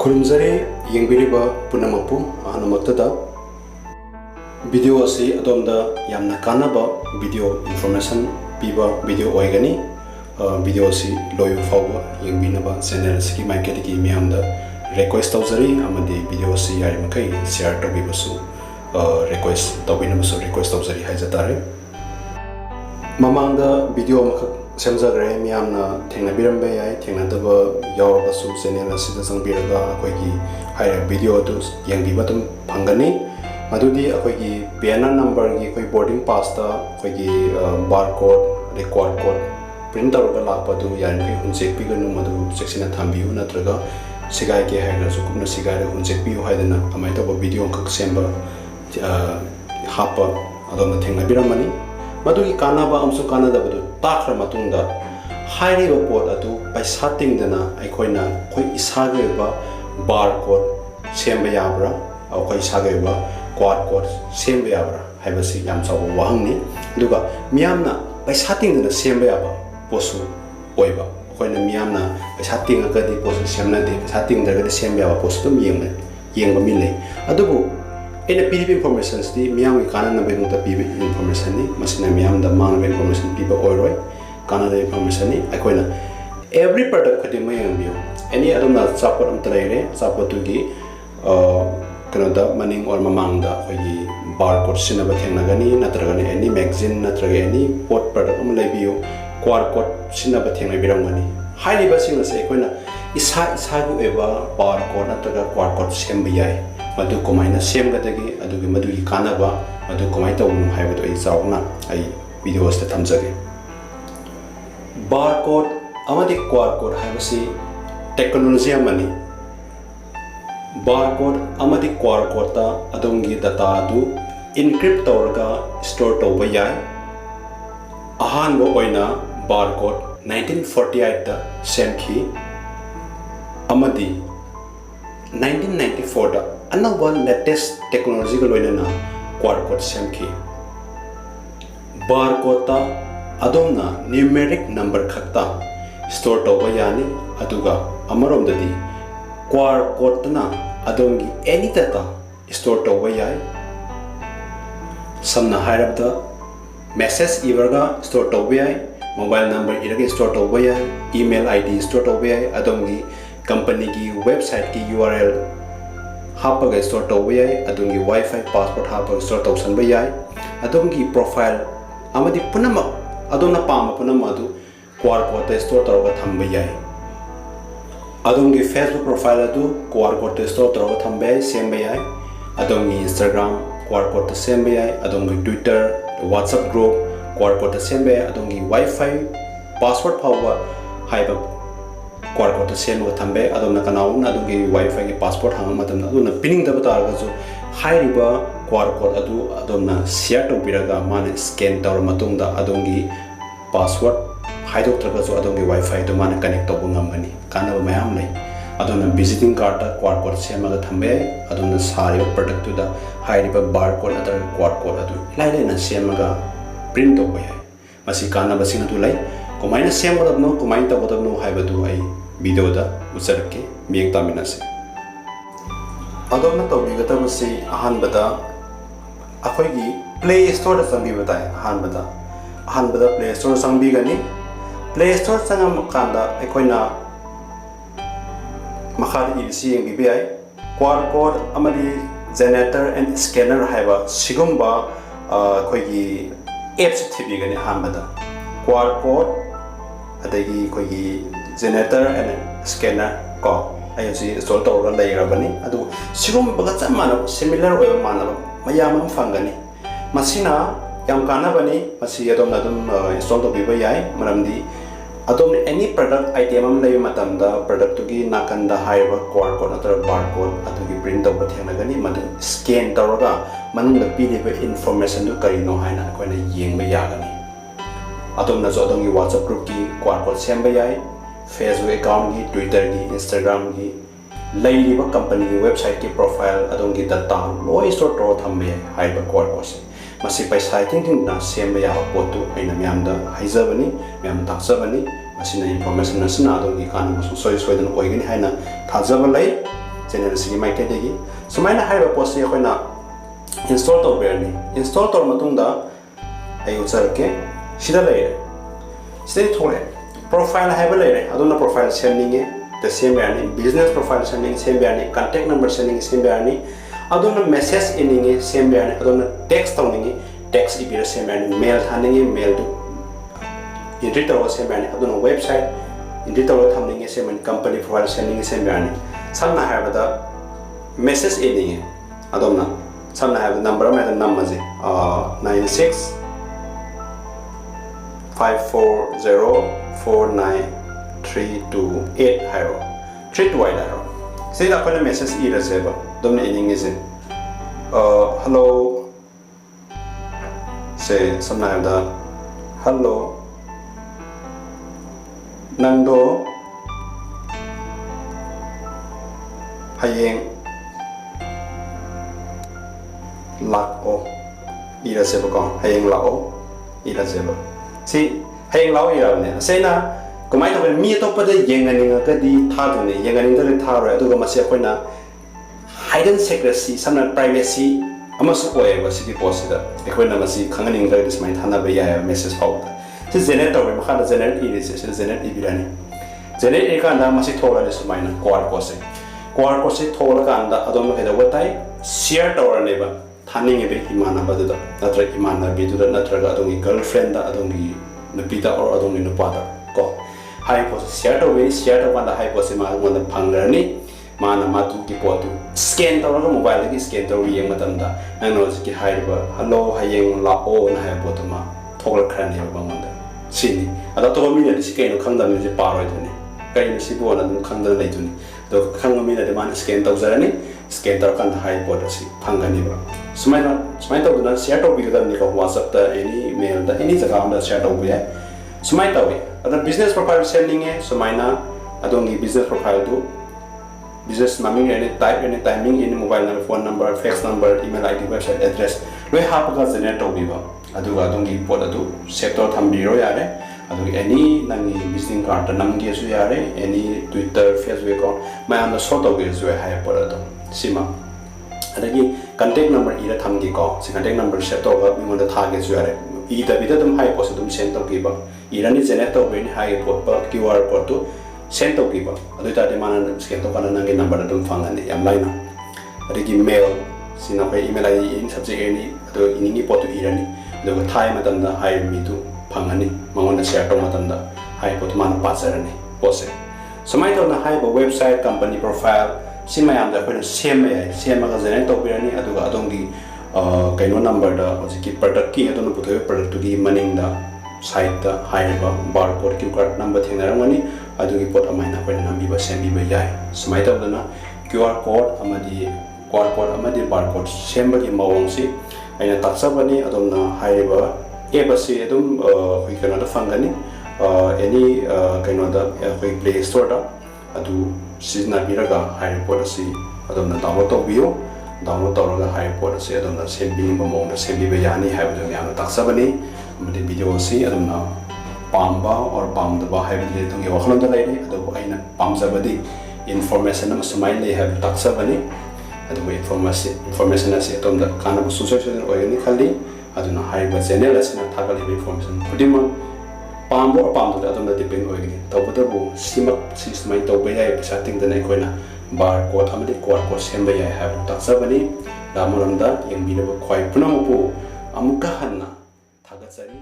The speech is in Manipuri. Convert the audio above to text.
Kurumzari yengbiriba punamapu ahanumaktada video asi adomda yamna kanaba video information piba video oigani video asi loyu fawa yengbinaba channel asiki market gi miyamda request tawzari amadi video asi yari makai share tobibasu request tawbinabasu request tawzari haijatare mamangda video makak semjagre miyamna thengnabirambe yai thengnadaba yawrabasu channel asida sangbiraga akoigi haira video tu yengbiba tum phangani madudi akoigi PNR number gi koi boarding pass ta akoigi barcode record code print tawraga lakpa tu yan kai hunchek piganu madu section thambiu natraga sigai ke haira su kumna sigai ra hunchek piu haidana amai tawba video kak semba hapa adona thengnabiramani madugi kanaba amsu kanada badu takra matungda hairi ba pot atu paisa tingdana aikoina khoi isage ba barcode semba yabra au khoi isage ba quad code semba yabra haibasi yam chawa wahangni duga miyamna paisa tingdana semba yaba posu oiba khoina miyamna paisa tinga di posu semna de paisa tingda ga semba yaba posu tum yengba mile adubu ena PDP information di miyam ikana na benu ta PDP information ni masina miyam da mang information piba oiroi kana da information ni akoina every product khati mayang bio any aduna support am tlaire support gi kana da maning or mamang da khoi barcode sina ba thengna gani natraga ni any magazine natraga any pot product am lebio QR code sina ba thengna birang gani highly basing se akoina isa gu eba barcode natraga QR code semba yai madu komaina semgadagi adugi madugi kanaba madu komai tawunu haibadu ai chauna ai videos ta thamjage barcode amadi QR code haibasi technology amani barcode amadi QR code ta adongi data adu encrypt tawraga store tawba yai ahanbo oina barcode 1948 ta semki amadi 1994 da another latest technology ko loina na QR code semki barcode ta adomna numeric number khakta store tawba yani aduga amarom dadi QR code na adongi any data store tawba yai samna hairabda message iwarga store tawba yai mobile number iraga store tawba yai email id store tawba yai adongi company ki website ki URL hapaga store tawba yai adungi wifi passport hapaga store tawsanba yai adungi profile amadi punama adona pama punama adu QR code store tawga thamba yai adungi Facebook profile adu QR code store tawga thamba yai semba yai adungi Instagram QR code semba yai adungi Twitter WhatsApp group QR code semba yai adungi wifi password phawa haiba QR code send thambe adona kanauna adungi wifi gi passport hang matamna aduna pinning da batarga jo hairiba QR code adu adona share to biraga mane scan tawra matungda adungi password haidok traga jo adungi wifi to mane connect to ngamani kanaba mayam lai adona visiting card ta QR code semaga thambe aduna sari product to da hairiba barcode adar QR code adu lai na semaga print to boy masi kanaba sing atu lai komaina semadabno komaina tabadabno haibadu ai video da usarke miyeng taminase adona tawbigatabasi ahanbada akoigi play store da sambi batai ahanbada play store sambi gani play store sangam kanda akoina makhari ilsi yeng bibi ai QR code amadi generator and scanner haiba sigumba akoigi apps thibi gani ahanbada QR code adagi akoigi generator and scanner ko ayusi install tawra lairabani adu sigum baga chamana similar oiba manaba mayam am fangani masina yam kana bani masi adom install to biba yai maramdi adom any product item am lai matamda product gi nakanda haiba QR code atar barcode atugi print tawba thenagani madu scan tawraga manunda pideba information du karino haina koina yengba yagani adom na jodongi WhatsApp group ki QR code semba yai Facebook account ki Twitter ki Instagram ki lairiba company ki website ki profile adongi data loi store to thambe haiba QR code masi paisa ting na semba ya potu aina myamda haizabani myam taksabani masina information na sina adongi kan masu soi dan oigani haina thajaba lai channel sigi mai te degi sumaina haiba post ye koina install to berni install to matungda ai user ke sida leire sida thore profile haiba leire aduna profile sending the same berni business profile sending same berni contact number sending same berni aduna message inning same berni aduna text tawning text ibira same berni mail thaning mail to entry to same berni aduna website entry to thamning same company profile sending same berni samna haiba da message inning aduna samna haiba number ma number 96 5404938 hairo 32 hairo say da kona message ira seba domne inning is hello say samna haiba hello nangdo hayeng lako ira seba ko hayeng lao ira seba si hayeng lao ira ne sei na kumai to mi to pa de yengani nga ka di tha du ne yengani da tha ro adu ga ma se koina hidden secrecy samna privacy ama su ko e ba si di post da e koina ma si khangani nga dis mai thana ba ya message pau da si generate to ba kha da generate ira se generate ibirani generate e ka na ma si thola ne su mai na quad ko se thola ka anda adom ka da watai share to ra ne ba thaning e be himana ba da natra himana be du da natra ga adongi girlfriend da adongi nupita or adongi nupata ko hai post share to kanda hai post ma ngon phangrani mana matu ki potu scan to ga mobile ki scan to yeng matam da nano ki hai ba hello hayeng la o na hai potu ma thogla khrani ba ngon da sini ada to mi ne si kai no khang da mi je pa roi thuni kai ni si bo na nu khang da lai thuni to khang mi ne de man scan to zarani scan to kan hai potu si phangani ba sumaina to na share to bi da ni ko whatsapp da any mail da any jaga on da share to bi sumai tawi ada business profile sending e sumaina adongi business profile do business naming any type any timing any mobile number phone number fax number email id website address loi hapaga generate to biba aduga adongi pot adu set to thambiro yare adugi any nangi business card namge su yare any twitter facebook account ma am so to ge su hai pot adu sima adagi contact number ira thamgi ko si contact number set to ga mi mon da thage su yare ida bida dum hai post dum send to giba irani generate to bin hai pot pa qr code to send to giba adu ta de mana scan to kana nangi number dum fangani am line adagi mail sina kai email id in subject any adu iningi pot to irani adu thai matam da hai mi tu phangani mangon da share to matam da hai pot mana pasarani pose samai to na hai ba website company profile simayam da koina same ga generate to birani adu ga adongi kaino number da hojiki product ki adon puthoy product to gi maning da site da haiba barcode ki card number thengarangani adugi pot amaina koina nambi ba sembi ba yai sumai ta dana qr code amadi barcode semba gi mawong si aina taksabani adonna haiba ebasi adum hoi kana da fangani any kaino da hoi play store da adu sizna biraga haipod asi adonna download to bio download to ga haipod asi adonna sembi mong da sembi be yani haibu yana taksabani amade video si adonna pamba or pamda ba haibu de tongi wakhlon da laini adu aina pamjabadi information am sumai le have taksabani adu information asi adonna kana bu social organic khali aduna haiba channel asina thagali information kudima pambo pamdo da adona depend oigi tawbata bu simak sistemai tawbe ya setting da nei koina bar code amade code ko semba ya have taksabani damuramda yengbi da khoi punamu pu amuka hanna thagatsari